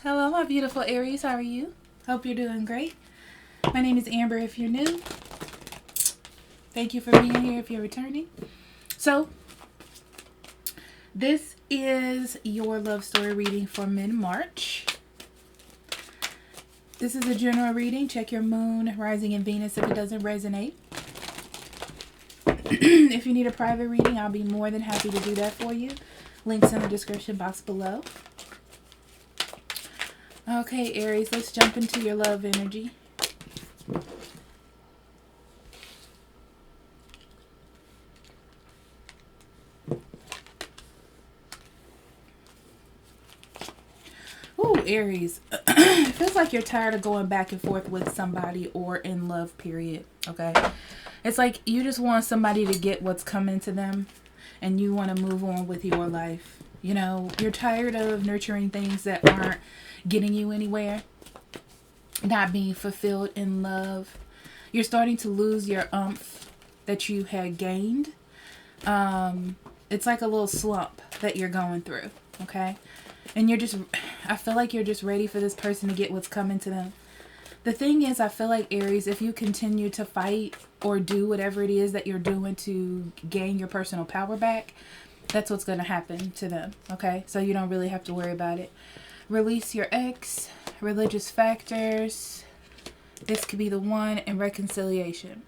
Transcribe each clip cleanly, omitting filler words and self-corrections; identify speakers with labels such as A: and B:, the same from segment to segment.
A: Hello, my beautiful Aries. How are you? Hope you're doing great. My name is Amber if you're new. Thank you for being here if you're returning. So, this is your love story reading for mid-March. This is a general reading. Check your moon, rising, and Venus if it doesn't resonate. If you need a private reading, I'll be more than happy to do that for you. Links in the description box below. Okay, Aries, let's jump into your love energy. Ooh, Aries. It feels like you're tired of going back and forth with somebody or in love, period. Okay? It's like you just want somebody to get what's coming to them and you want to move on with your life. You know, you're tired of nurturing things that aren't getting you anywhere, not being fulfilled in love. You're starting to lose your oomph that you had gained. It's like a little slump that you're going through, okay? And I feel like you're just ready for this person to get what's coming to them. The thing is, I feel like, Aries, if you continue to fight or do whatever it is that you're doing to gain your personal power back, that's what's going to happen to them, okay? So you don't really have to worry about it. Release your ex, religious factors. This could be the one, and reconciliation.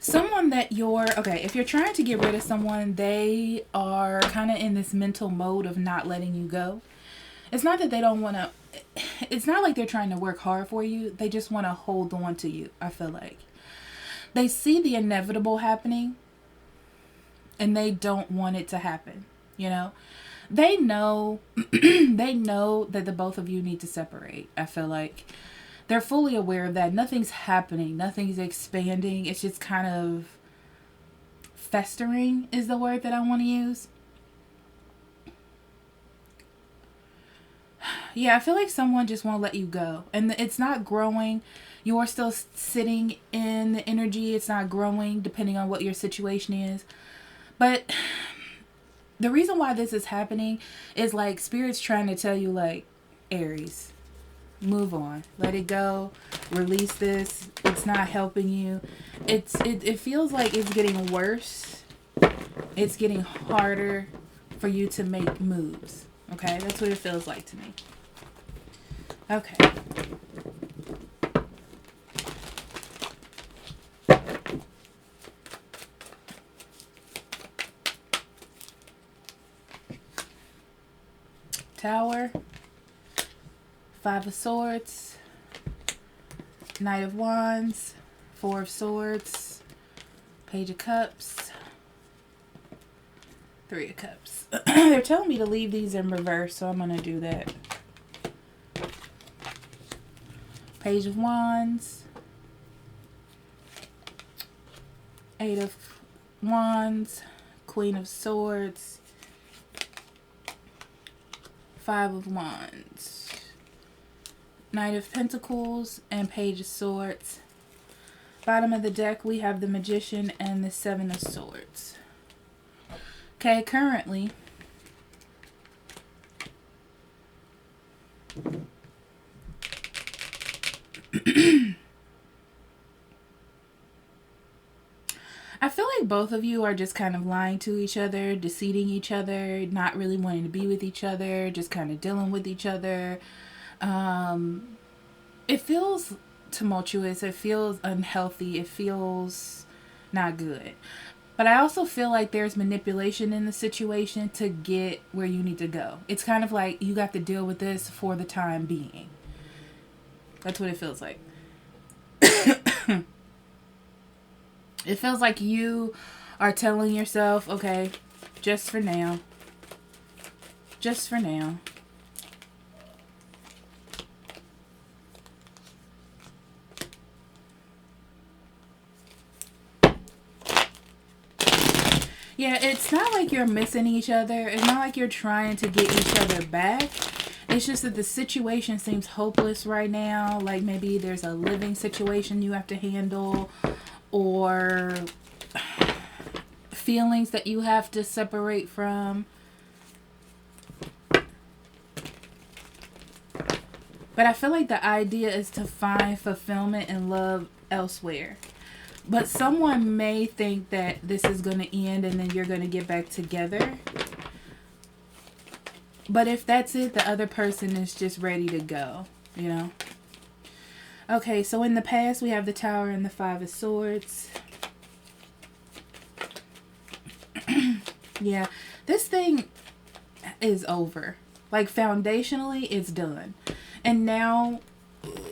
A: Someone that if you're trying to get rid of someone, they are kind of in this mental mode of not letting you go. It's not that they don't want to, it's not like they're trying to work hard for you. They just want to hold on to you, I feel like. They see the inevitable happening, and they don't want it to happen, you know? They know, they know that the both of you need to separate, I feel like. They're fully aware of that. Nothing's happening. Nothing's expanding. It's just kind of festering is the word that I want to use. Yeah, I feel like someone just won't let you go. And it's not growing. You're still sitting in the energy. It's not growing depending on what your situation is. But the reason why this is happening is like Spirit's trying to tell you, like, Aries, move on, let it go, release this. It's not helping you. It feels like it's getting worse. It's getting harder for you to make moves. Okay, that's what it feels like to me. Okay. Tower, Five of Swords, Knight of Wands, Four of Swords, Page of Cups, Three of Cups. They're telling me to leave these in reverse, so I'm going to do that. Page of Wands, Eight of Wands, Queen of Swords, Five of Wands, Knight of Pentacles, and Page of Swords. Bottom of the deck, we have the Magician and the Seven of Swords. Okay, currently, I feel like both of you are just kind of lying to each other, deceiving each other, not really wanting to be with each other, just kind of dealing with each other. It feels tumultuous. It feels unhealthy. It feels not good. But I also feel like there's manipulation in the situation to get where you need to go. It's kind of like you got to deal with this for the time being. That's what it feels like. It feels like you are telling yourself, okay, just for now. Just for now. Yeah, it's not like you're missing each other. It's not like you're trying to get each other back. It's just that the situation seems hopeless right now. Like maybe there's a living situation you have to handle, or feelings that you have to separate from. But I feel like the idea is to find fulfillment and love elsewhere. But someone may think that this is going to end and then you're going to get back together. But if that's it, the other person is just ready to go, you know. Okay, so in the past, we have the Tower and the Five of Swords. Yeah, this thing is over. Like, foundationally, it's done. And now,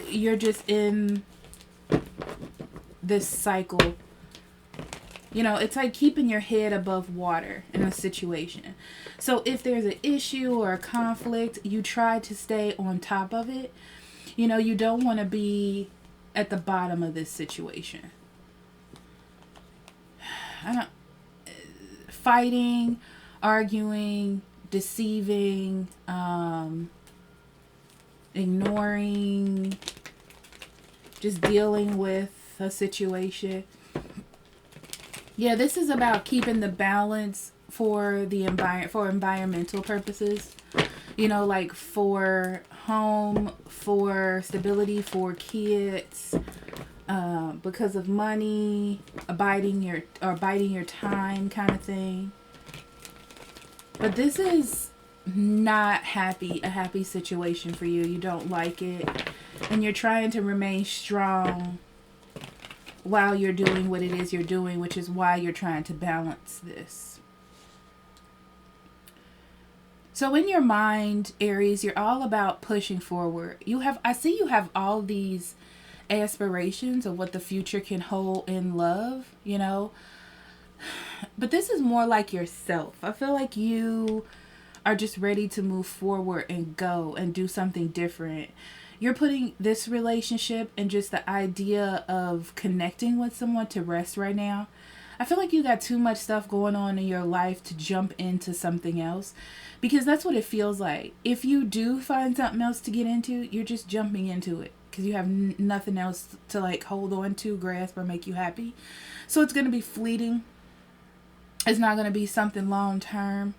A: you're just in this cycle. You know, it's like keeping your head above water in a situation. So if there's an issue or a conflict, you try to stay on top of it. You know, you don't want to be at the bottom of this situation. Fighting, arguing, deceiving, ignoring, just dealing with a situation. Yeah, this is about keeping the balance for the environmental purposes. You know, like for home, for stability, for kids, because of money, biding your time kind of thing. But this is not a happy situation for you. You don't like it. And you're trying to remain strong while you're doing what it is you're doing, which is why you're trying to balance this. So in your mind, Aries, you're all about pushing forward. I see you have all these aspirations of what the future can hold in love, you know. But this is more like yourself. I feel like you are just ready to move forward and go and do something different. You're putting this relationship and just the idea of connecting with someone to rest right now. I feel like you got too much stuff going on in your life to jump into something else, because that's what it feels like. If you do find something else to get into, you're just jumping into it because you have nothing else to like hold on to, grasp, or make you happy. So it's going to be fleeting. It's not going to be something long term.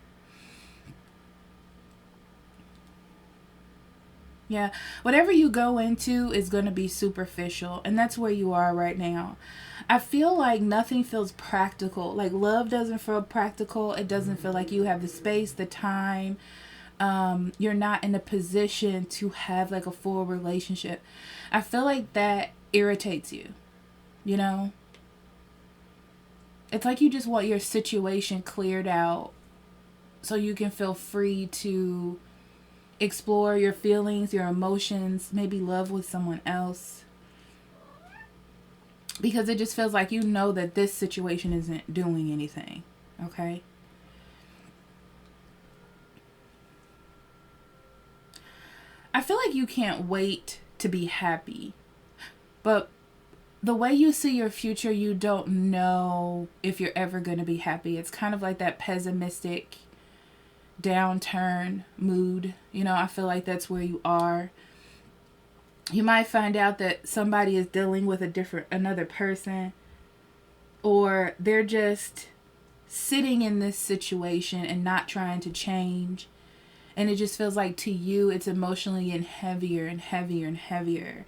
A: Yeah, whatever you go into is going to be superficial, and that's where you are right now. I feel like nothing feels practical. Like love doesn't feel practical. It doesn't feel like you have the space, the time. You're not in a position to have like a full relationship. I feel like that irritates you, you know? It's like you just want your situation cleared out so you can feel free to explore your feelings, your emotions, maybe love with someone else. Because it just feels like you know that this situation isn't doing anything. Okay? I feel like you can't wait to be happy. But the way you see your future, you don't know if you're ever going to be happy. It's kind of like that pessimistic downturn mood. You know, I feel like that's where you are. You might find out that somebody is dealing with another person, or they're just sitting in this situation and not trying to change. And it just feels like to you, it's emotionally and heavier and heavier and heavier.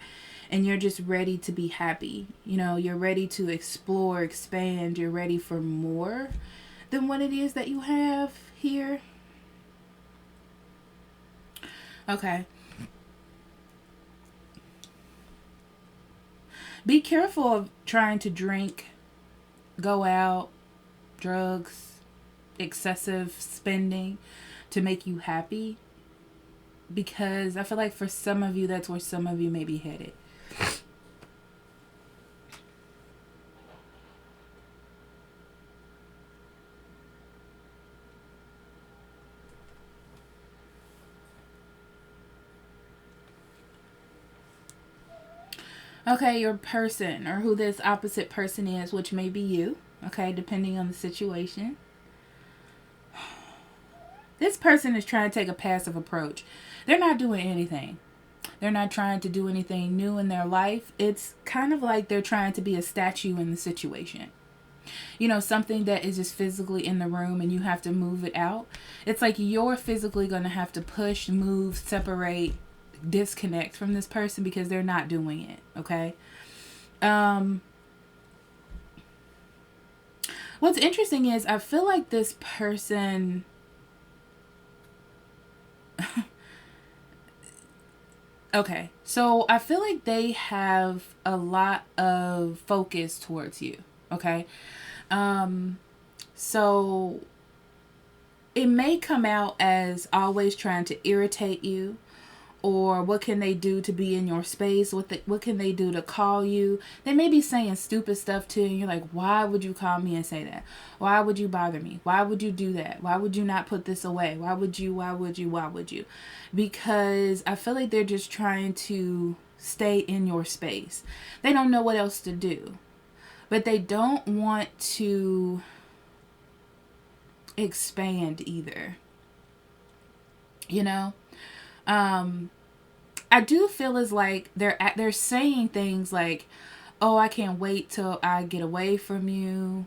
A: And you're just ready to be happy. You know, you're ready to explore, expand. You're ready for more than what it is that you have here. Okay. Be careful of trying to drink, go out, drugs, excessive spending to make you happy. Because I feel like for some of you, that's where some of you may be headed. Okay, your person, or who this opposite person is, which may be you, okay, depending on the situation. This person is trying to take a passive approach. They're not doing anything. They're not trying to do anything new in their life. It's kind of like they're trying to be a statue in the situation. You know, something that is just physically in the room and you have to move it out. It's like you're physically going to have to push, move, separate, disconnect from this person because they're not doing it, okay? What's interesting is I feel like this person okay, so I feel like they have a lot of focus towards you, okay? So it may come out as always trying to irritate you, or what can they do to be in your space? What can they do to call you? They may be saying stupid stuff to you, and you're like, why would you call me and say that? Why would you bother me? Why would you do that? Why would you not put this away? Why would you? Because I feel like they're just trying to stay in your space. They don't know what else to do, but they don't want to expand either. You know? I do feel as like they're saying things like, oh, I can't wait till I get away from you,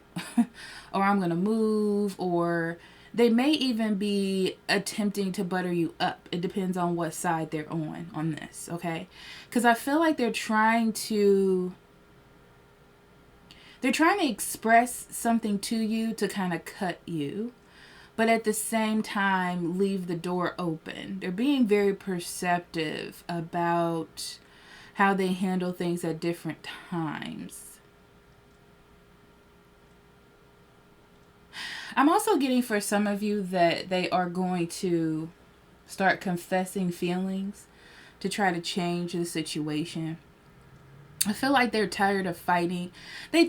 A: or I'm going to move, or they may even be attempting to butter you up. It depends on what side they're on this, okay? Because I feel like they're trying to express something to you to kind of cut you, but at the same time leave the door open. They're being very perceptive about how they handle things at different times. I'm also getting for some of you that they are going to start confessing feelings to try to change the situation. I feel like they're tired of fighting. They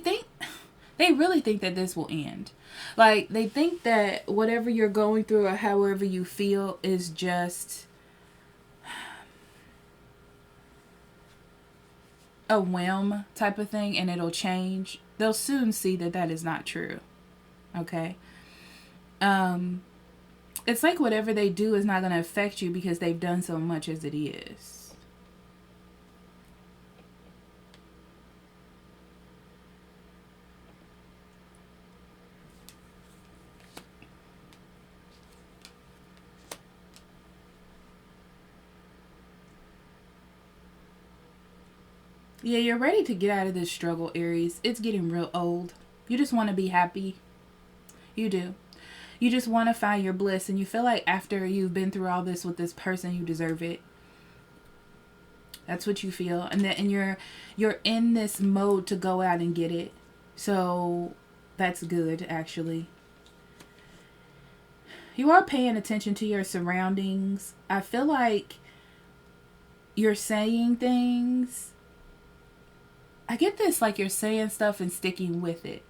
A: really think that this will end. Like, they think that whatever you're going through or however you feel is just a whim type of thing and it'll change. They'll soon see that that is not true. Okay? It's like whatever they do is not going to affect you because they've done so much as it is. Yeah, you're ready to get out of this struggle, Aries. It's getting real old. You just want to be happy. You do. You just want to find your bliss, and you feel like after you've been through all this with this person, you deserve it. That's what you feel. And you're in this mode to go out and get it. So that's good, actually. You are paying attention to your surroundings. I feel like you're saying things. I get this, like you're saying stuff and sticking with it.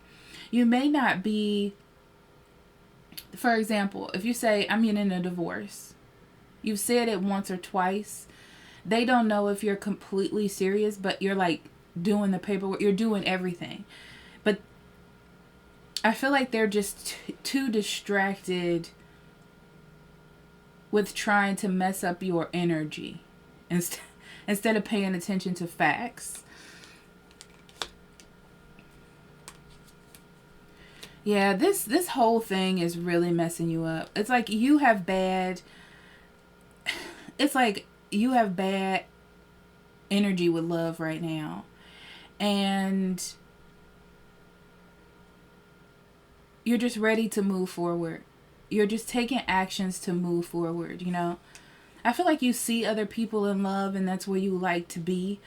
A: You may not be, for example, if you say, I'm in a divorce. You've said it once or twice. They don't know if you're completely serious, but you're like doing the paperwork. You're doing everything. But I feel like they're just too distracted with trying to mess up your energy instead of paying attention to facts. Yeah, this whole thing is really messing you up. It's like you have bad energy with love right now. And you're just ready to move forward. You're just taking actions to move forward, you know? I feel like you see other people in love and that's where you like to be.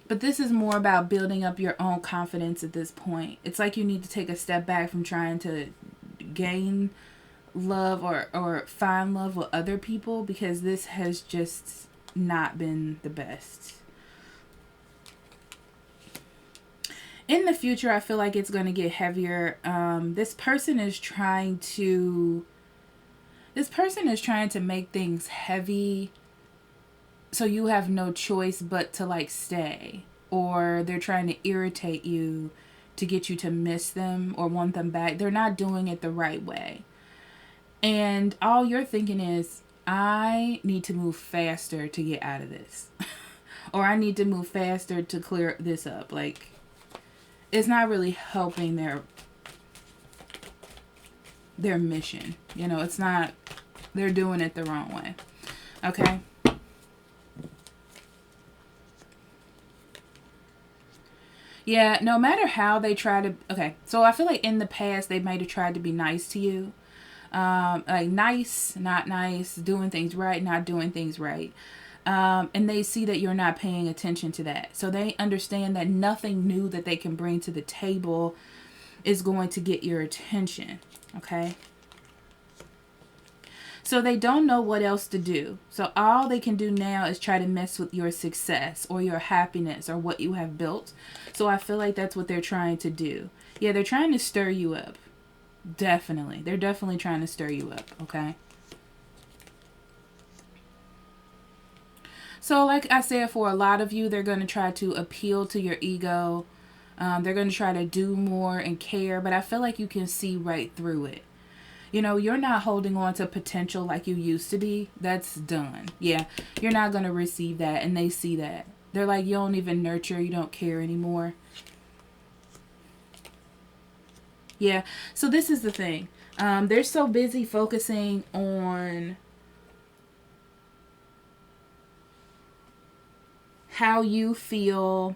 A: But this is more about building up your own confidence at this point. It's like you need to take a step back from trying to gain love or find love with other people, because this has just not been the best. In the future, I feel like it's going to get heavier. This person is trying to make things heavy, so you have no choice but to like stay, or they're trying to irritate you to get you to miss them or want them back. They're not doing it the right way. And all you're thinking is, I need to move faster to get out of this. Or I need to move faster to clear this up. Like, it's not really helping their mission. You know, it's not, they're doing it the wrong way. Okay? Yeah, no matter how they try to, okay, so I feel like in the past they might have tried to be nice to you. Like nice, not nice, doing things right, not doing things right. And they see that you're not paying attention to that. So they understand that nothing new that they can bring to the table is going to get your attention. Okay? So they don't know what else to do. So all they can do now is try to mess with your success or your happiness or what you have built. So I feel like that's what they're trying to do. Yeah, they're trying to stir you up. Definitely. They're definitely trying to stir you up, okay? So like I said, for a lot of you, they're going to try to appeal to your ego. They're going to try to do more and care, but I feel like you can see right through it. You know, you're not holding on to potential like you used to be. That's done. Yeah, you're not going to receive that, and they see that. They're like, you don't even nurture, you don't care anymore. Yeah, so this is the thing. They're so busy focusing on how you feel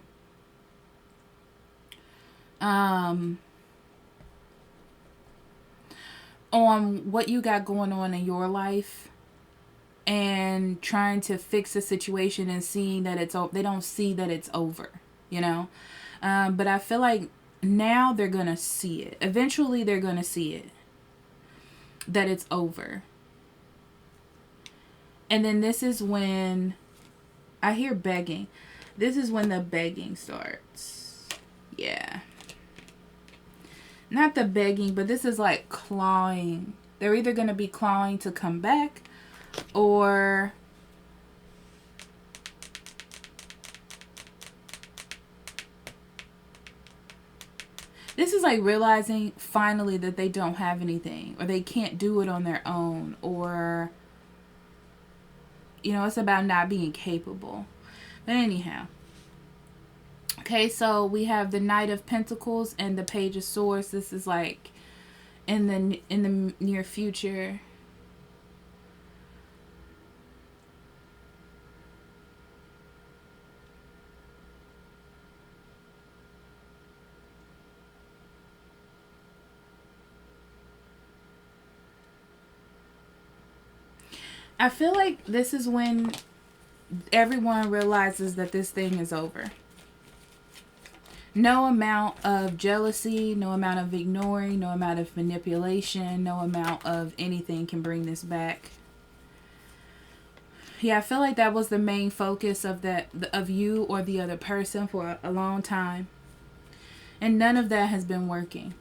A: on what you got going on in your life and trying to fix a situation and seeing that it's they don't see that it's over, you know. But I feel like now they're gonna see it. Eventually they're gonna see it, that it's over. And then this is when I hear begging. This is when the begging starts. Yeah. Not the begging, but this is like clawing. They're either going to be clawing to come back, or this is like realizing finally that they don't have anything, or they can't do it on their own, or, you know, it's about not being capable. But anyhow. Okay, so we have the Knight of Pentacles and the Page of Swords. This is like in the near future. I feel like this is when everyone realizes that this thing is over. No amount of jealousy, no amount of ignoring, no amount of manipulation, no amount of anything can bring this back. Yeah, I feel like that was the main focus of you or the other person for a long time. And none of that has been working.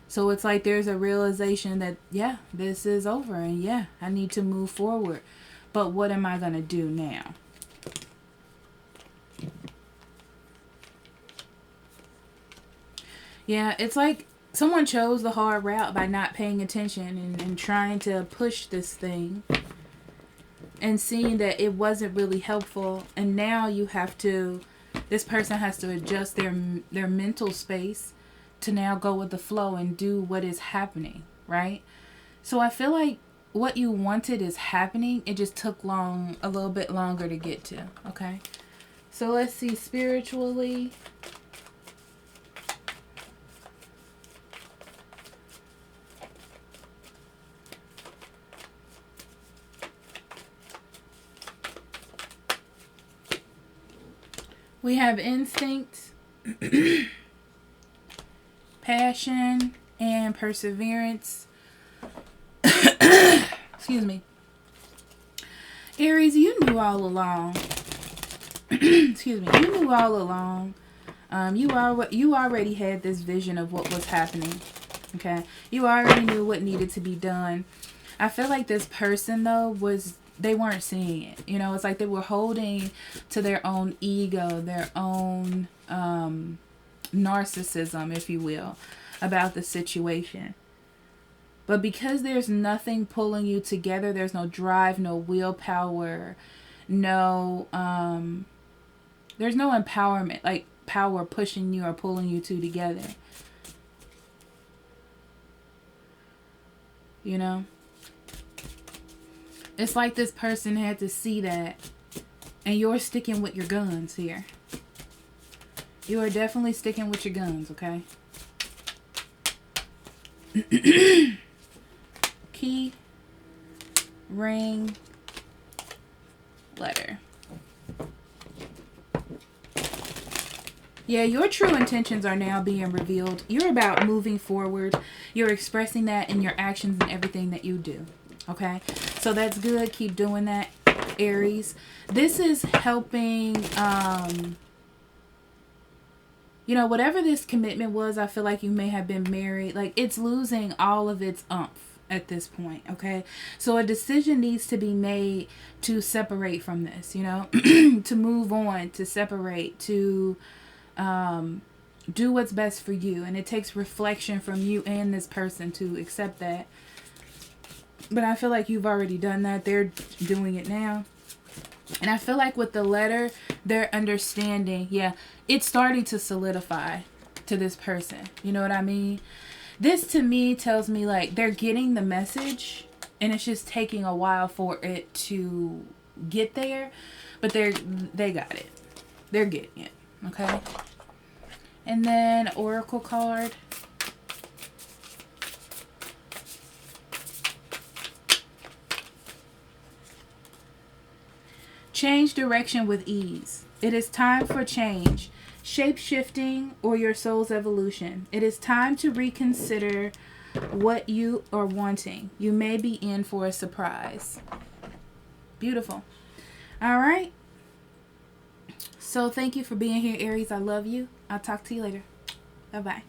A: So it's like there's a realization that, yeah, this is over, and yeah, I need to move forward. But what am I going to do now? Yeah, it's like someone chose the hard route by not paying attention and trying to push this thing and seeing that it wasn't really helpful. And now you have to, this person has to adjust their mental space to now go with the flow and do what is happening, right? So I feel like what you wanted is happening. It just took a little bit longer to get to, okay? So let's see spiritually. We have instinct, passion, and perseverance. Excuse me. Aries, you knew all along. Excuse me. You knew all along. You already had this vision of what was happening. Okay? You already knew what needed to be done. I feel like this person, though, they weren't seeing it. You know, it's like they were holding to their own ego, their own narcissism, if you will, about the situation. But because there's nothing pulling you together, there's no drive, no willpower, there's no empowerment, like power pushing you or pulling you two together. You know? It's like this person had to see that, and you're sticking with your guns here. You are definitely sticking with your guns, okay? Key, ring, letter. Yeah, your true intentions are now being revealed. You're about moving forward. You're expressing that in your actions and everything that you do. Okay? So that's good. Keep doing that, Aries. This is helping, you know, whatever this commitment was, I feel like you may have been married. Like, it's losing all of its umph at this point, okay? So a decision needs to be made to separate from this, you know? To move on, to separate, to do what's best for you. And it takes reflection from you and this person to accept that. But I feel like you've already done that. They're doing it now. And I feel like with the letter, they're understanding, yeah, it's starting to solidify to this person. You know what I mean? This to me tells me like they're getting the message and it's just taking a while for it to get there. But they got it. They're getting it. Okay? And then Oracle card. Change direction with ease. It is time for change, shape-shifting, or your soul's evolution. It is time to reconsider what you are wanting. You may be in for a surprise. Beautiful. All right. So thank you for being here, Aries. I love you. I'll talk to you later. Bye-bye.